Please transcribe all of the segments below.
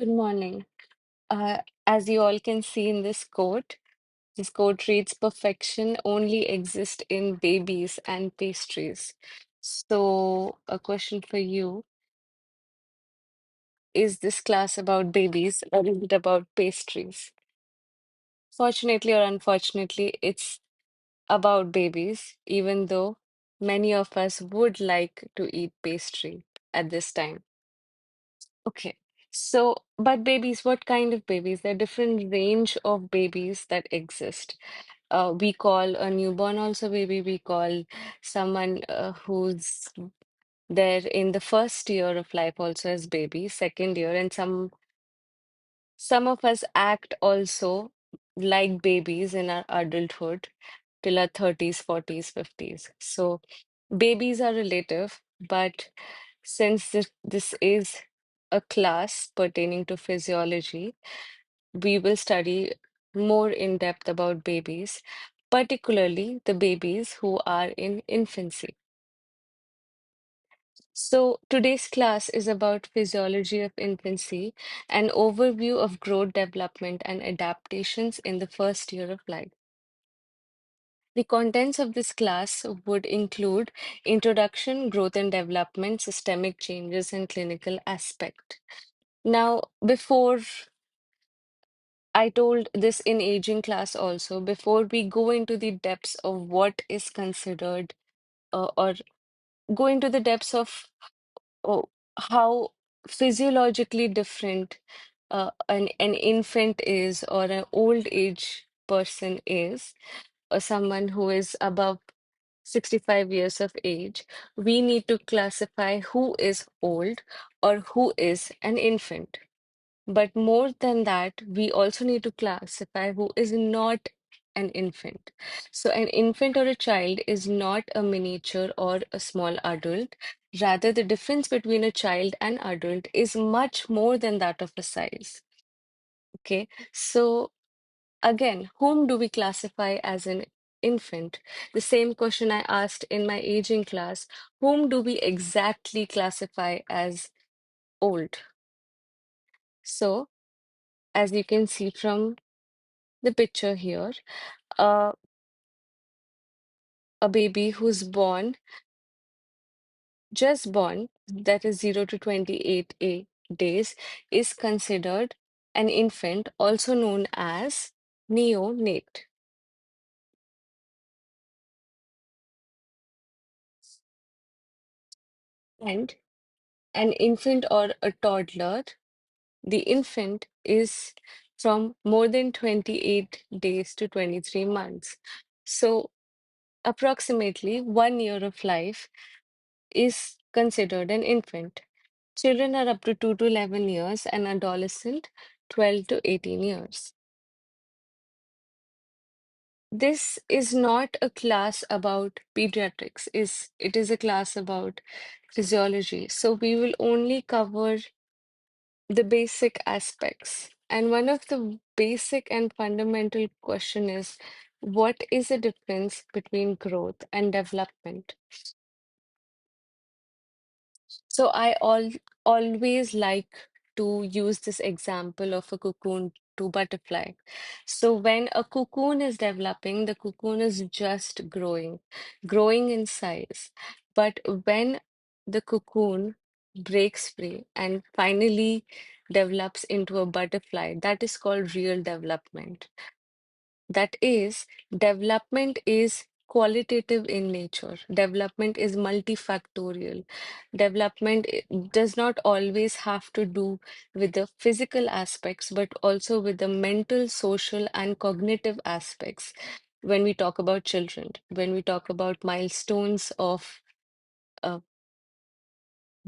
Good morning. As you all can see in this quote reads, perfection only exists in babies and pastries. So, a question for you, is this class about babies or is it about pastries? Fortunately or unfortunately, it's about babies, even though many of us would like to eat pastry at this time. Okay. So, but babies, what kind of babies? There are different range of babies that exist. We call a newborn also baby. We call someone who's there in the first year of life also as baby, second year, and some of us act also like babies in our adulthood till our 30s, 40s, 50s. So babies are relative, but since this is a class pertaining to physiology, we will study more in depth about babies, particularly the babies who are in infancy. So, today's class is about physiology of infancy, an overview of growth, development, and adaptations in the first year of life. The contents of this class would include introduction, growth and development, systemic changes, and clinical aspect. Now, before I told this in aging class also, before we go into the depths of what is considered or go into the depths of oh, how physiologically different an infant is or an old age person is, or someone who is above 65 years of age, we need to classify who is old or who is an infant. But more than that, we also need to classify who is not an infant. So, an infant or a child is not a miniature or a small adult. Rather, the difference between a child and adult is much more than that of a size. Okay. So, again, whom do we classify as an infant? The same question I asked in my aging class. Whom do we exactly classify as old? So, as you can see from the picture here, uh, a baby who's just born, that is 0 to days, is considered an infant, also known as neonate. And an infant or a toddler, the infant is from more than 28 days to 23 months. So, approximately 1 year of life is considered an infant. Children are up to 2 to 11 years and adolescent 12 to 18 years. This is not a class about pediatrics, it is a class about physiology. So we will only cover the basic aspects. And one of the basic and fundamental question is, what is the difference between growth and development? So always like to use this example of a cocoon to butterfly. So when a cocoon is developing, the cocoon is just growing in size. But when the cocoon breaks free and finally develops into a butterfly, that is called real development. That is, development is qualitative in nature. Development is multifactorial. Development does not always have to do with the physical aspects, but also with the mental, social, and cognitive aspects. When we talk about children, when we talk about milestones of uh,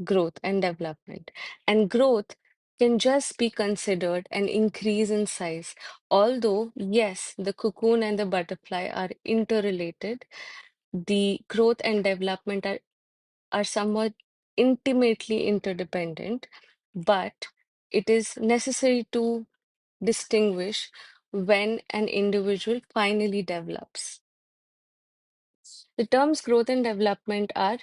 growth and development. And growth can just be considered an increase in size. Although, yes, the cocoon and the butterfly are interrelated, the growth and development are somewhat intimately interdependent, but it is necessary to distinguish when an individual finally develops. The terms growth and development are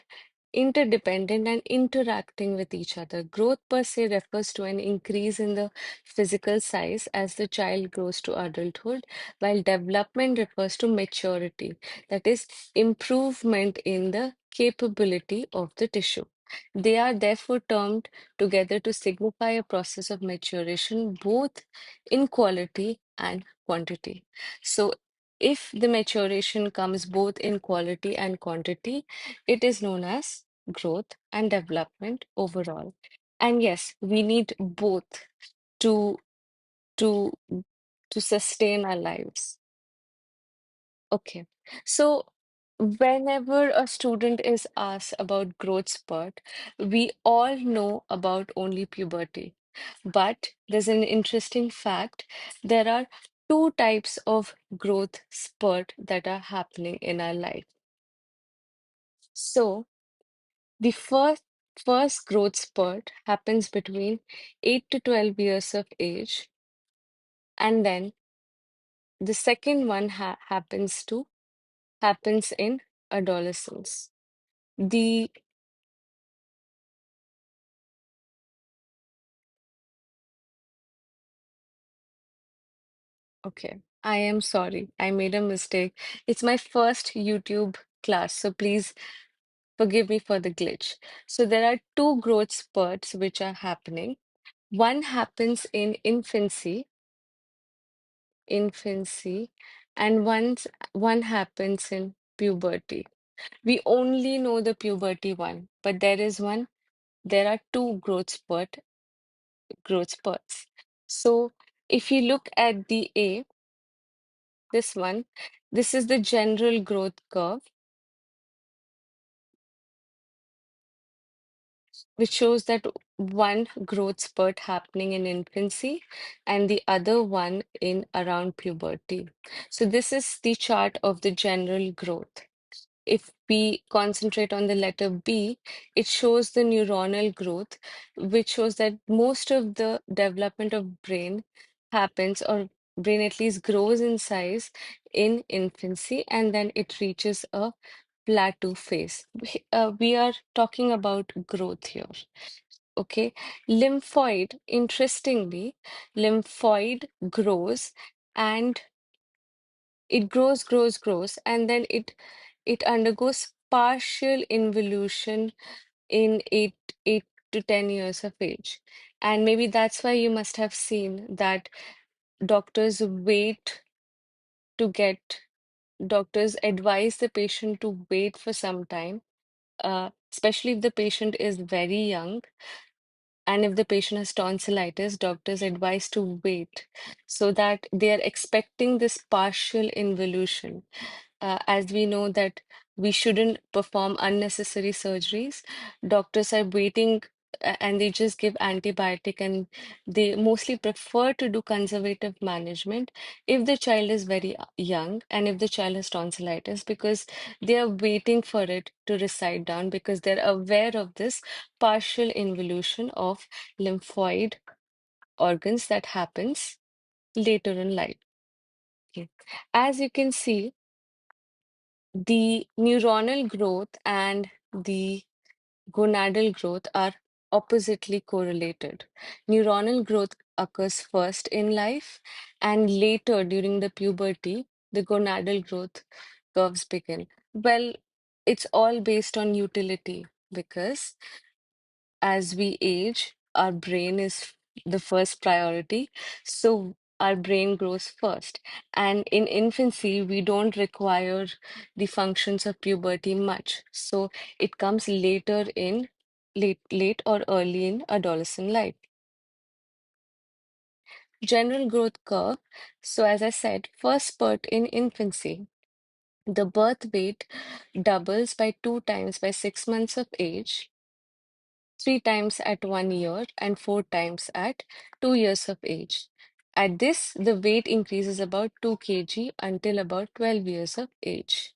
interdependent and interacting with each other. Growth per se refers to an increase in the physical size as the child grows to adulthood, while development refers to maturity, that is, improvement in the capability of the tissue. They are therefore termed together to signify a process of maturation both in quality and quantity. So, if the maturation comes both in quality and quantity, it is known as growth and development overall. And yes, we need both to to to sustain our lives. Okay. So whenever a student is asked about growth spurt, we all know about only puberty. But there's an interesting fact. There are two types of growth spurt that are happening in our life. So the first growth spurt happens between 8 to 12 years of age, and then the second one happens in adolescence. The Okay, I am sorry. I made a mistake. It's my first YouTube class, so please forgive me for the glitch. So there are two growth spurts which are happening. One happens in infancy, and one happens in puberty. We only know the puberty one, but there are two growth spurts. So if you look at the A, this one, this is the general growth curve, which shows that one growth spurt happening in infancy and the other one in around puberty. So this is the chart of the general growth. If we concentrate on the letter B, it shows the neuronal growth, which shows that most of the development of brain happens, or brain at least grows in size in infancy, and then it reaches a plateau phase. We are talking about growth here. Okay. Interestingly, lymphoid grows and it grows, and then it undergoes partial involution in 8 to 10 years of age. And maybe that's why you must have seen that doctors wait to get doctors advise the patient to wait for some time, especially if the patient is very young. And if the patient has tonsillitis, doctors advise to wait so that they are expecting this partial involution. As we know that we shouldn't perform unnecessary surgeries, doctors are waiting and they just give antibiotic, and they mostly prefer to do conservative management if the child is very young and if the child has tonsillitis, because they are waiting for it to recede down because they're aware of this partial involution of lymphoid organs that happens later in life. Okay. As you can see, the neuronal growth and the gonadal growth are oppositely correlated. Neuronal growth occurs first in life, and later during the puberty, the gonadal growth curves begin. Well, it's all based on utility because as we age, our brain is the first priority. So our brain grows first. And in infancy, we don't require the functions of puberty much. So it comes later in late or early in adolescent life. General growth curve. So as I said, first spurt in infancy. The birth weight doubles by 2 times by 6 months of age, 3 times at 1 year, and 4 times at 2 years of age. At this, the weight increases about 2 kg until about 12 years of age.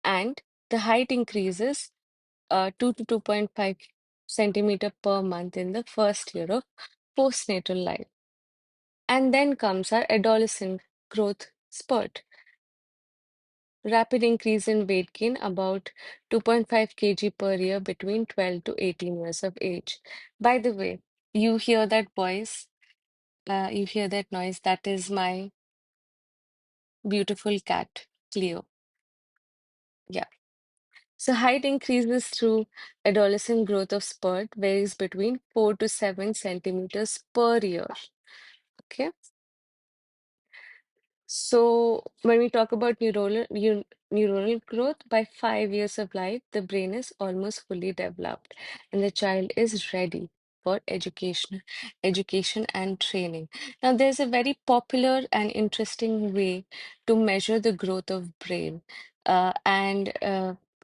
And the height increases 2 to 2.5 centimeter per month in the first year of postnatal life. And then comes our adolescent growth spurt. rapid increase in weight gain, about 2.5 kg per year between 12 to 18 years of age. By the way, you hear that voice, you hear that noise. That is my beautiful cat, Cleo. Yeah. So height increases through adolescent growth of spurt, varies between 4 to 7 centimeters per year. Okay. So when we talk about neuronal growth, by 5 years of life, the brain is almost fully developed, and the child is ready for education and training. Now, there's a very popular and interesting way to measure the growth of brain, and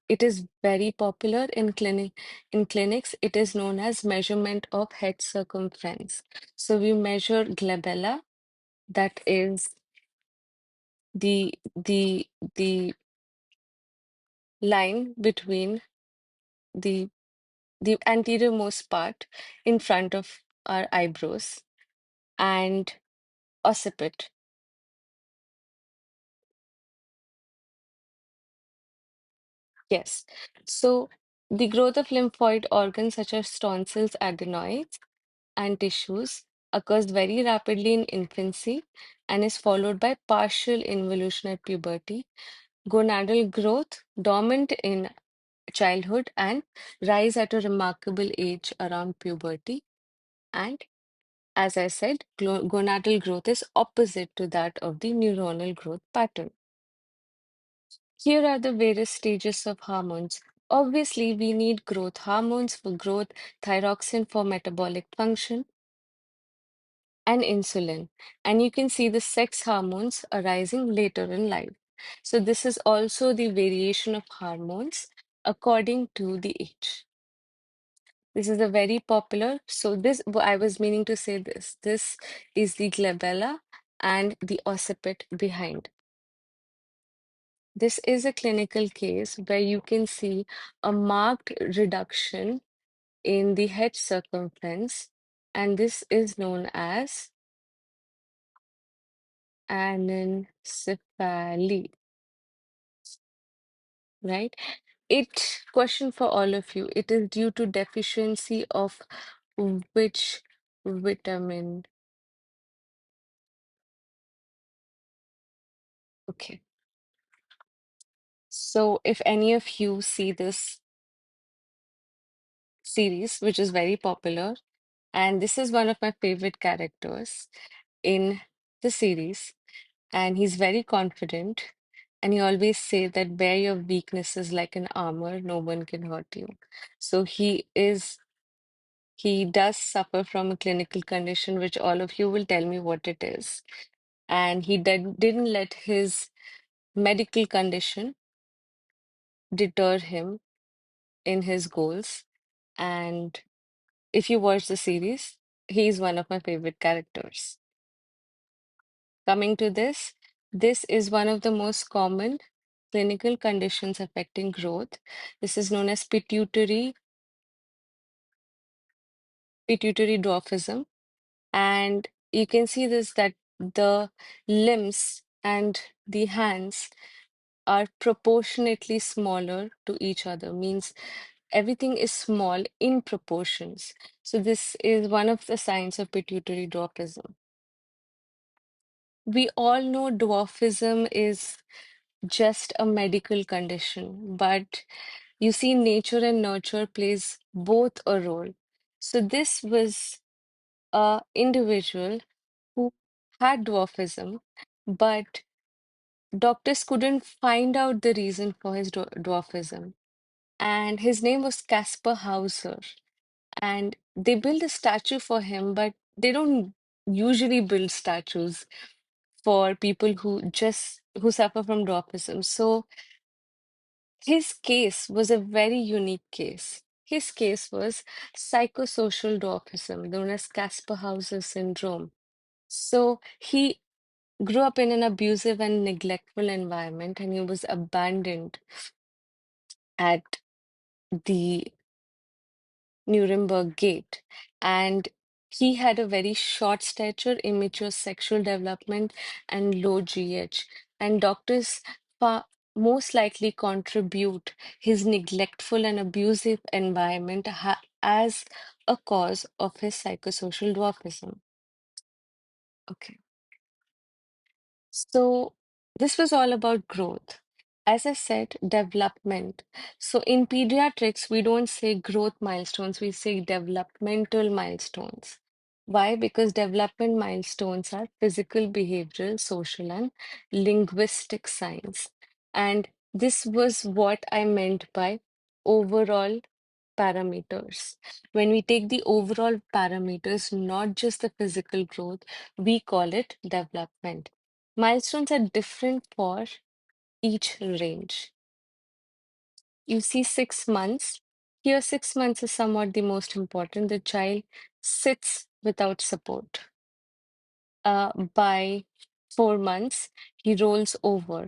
it is very popular in clinics. It is known as measurement of head circumference. So we measure glabella, that is the line between the the anterior-most part in front of our eyebrows and occiput. Yes. So the growth of lymphoid organs such as tonsils, adenoids, and tissues occurs very rapidly in infancy and is followed by partial involution at puberty. Gonadal growth dominant in childhood and rise at a remarkable age around puberty. And as I said, gonadal growth is opposite to that of the neuronal growth pattern. Here are the various stages of hormones. Obviously, we need growth hormones for growth, thyroxine for metabolic function, and insulin. And you can see the sex hormones arising later in life. So, this is also the variation of hormones according to the age. This is a very popular. So I was meaning to say this. This is the glabella and the occiput behind. This is a clinical case where you can see a marked reduction in the head circumference, and this is known as anencephaly, right? It question for all of you. It is due to deficiency of which vitamin? Okay. So, if any of you see this series, which is very popular, and this is one of my favorite characters in the series, and he's very confident, and he always say that bear your weaknesses like an armor, no one can hurt you. So he does suffer from a clinical condition, which all of you will tell me what it is. And he didn't let his medical condition deter him in his goals. And if you watch the series, he's one of my favorite characters. Coming to this is one of the most common clinical conditions affecting growth. This is known as pituitary dwarfism. And you can see this that the limbs and the hands are proportionately smaller to each other, means everything is small in proportions. So this is one of the signs of pituitary dwarfism. We all know dwarfism is just a medical condition, but you see, nature and nurture plays both a role. So this was a individual who had dwarfism, but doctors couldn't find out the reason for his dwarfism. And his name was Caspar Hauser. And they built a statue for him, but they don't usually build statues for people who suffer from dwarfism. So his case was a very unique case. His case was psychosocial dwarfism, known as Caspar Hauser syndrome. So he grew up in an abusive and neglectful environment, and he was abandoned at the Nuremberg Gate. And he had a very short stature, immature sexual development, and low GH. And doctors most likely contribute his neglectful and abusive environment as a cause of his psychosocial dwarfism. Okay. So this was all about growth. As I said, development. So in pediatrics, we don't say growth milestones, we say developmental milestones. Why? Because development milestones are physical, behavioral, social, and linguistic signs. And this was what I meant by overall parameters. When we take the overall parameters, not just the physical growth, we call it development. Milestones are different for each range. You see 6 months. Here, 6 months is somewhat the most important. The child sits without support. By 4 months, he rolls over.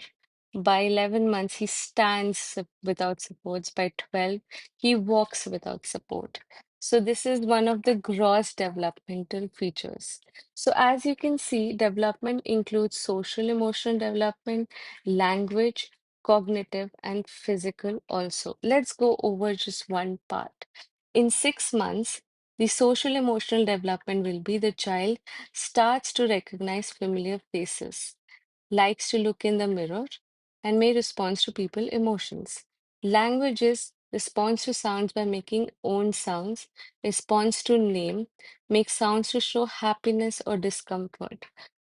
By 11 months, he stands without supports. By 12, he walks without support. So, this is one of the gross developmental features. So, as you can see, development includes social emotional development, language, cognitive, and physical also. Let's go over just one part. In 6 months, the social emotional development will be the child starts to recognize familiar faces, likes to look in the mirror, and may respond to people emotions. Language is responds to sounds by making own sounds, responds to name, makes sounds to show happiness or discomfort.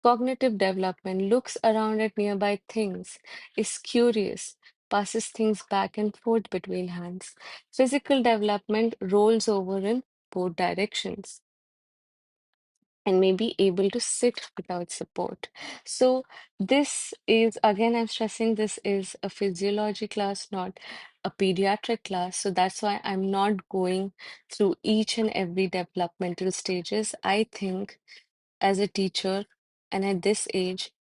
Cognitive development looks around at nearby things, is curious, passes things back and forth between hands. Physical development rolls over in both directions and may be able to sit without support. So, this is again, I'm stressing this is a physiology class, not a pediatric class. So, that's why I'm not going through each and every developmental stages. I think as a teacher and at this age,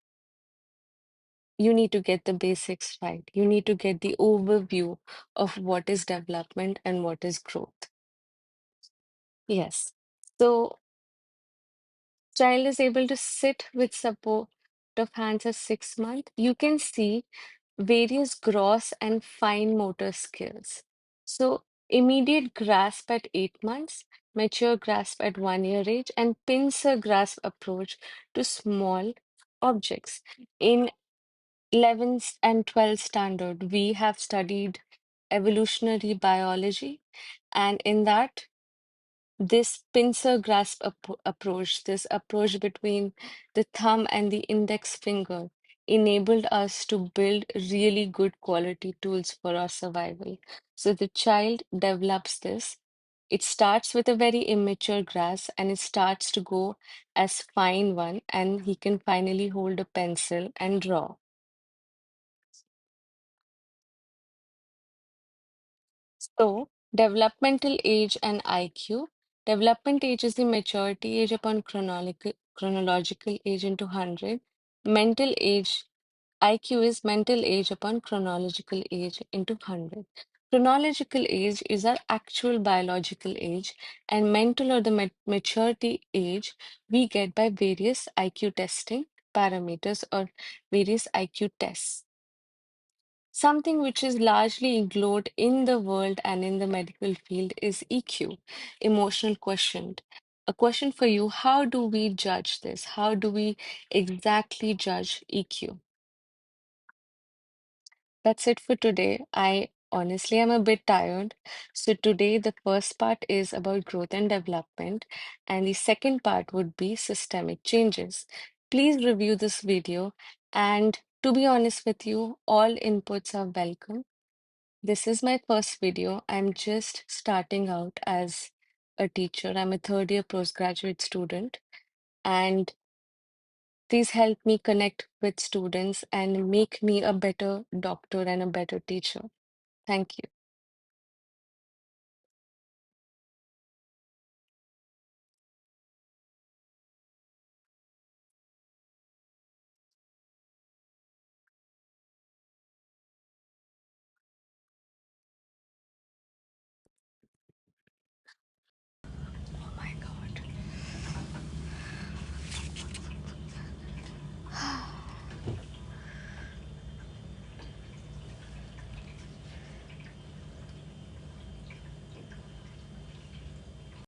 you need to get the basics right. You need to get the overview of what is development and what is growth. Yes. So, child is able to sit with support of hands at 6 months, you can see various gross and fine motor skills. So, immediate grasp at 8 months, mature grasp at 1 year age, and pincer grasp approach to small objects. In 11th and 12th standard, we have studied evolutionary biology, and in that, this pincer grasp approach, this approach between the thumb and the index finger, enabled us to build really good quality tools for our survival. So the child develops this. It starts with a very immature grasp and it starts to go as fine one, and he can finally hold a pencil and draw. So, developmental age and IQ. Development age is the maturity age upon chronological age into 100. Mental age, IQ is mental age upon chronological age into 100. Chronological age is our actual biological age, and mental or the maturity age we get by various IQ testing parameters or various IQ tests. Something which is largely ignored in the world and in the medical field is EQ, emotional quotient. A question for you, how do we judge this? How do we exactly judge EQ? That's it for today. I honestly am a bit tired. So today the first part is about growth and development, and the second part would be systemic changes. Please review this video, and to be honest with you, all inputs are welcome. This is my first video. I'm just starting out as a teacher. I'm a third year postgraduate student. And please help me connect with students and make me a better doctor and a better teacher. Thank you.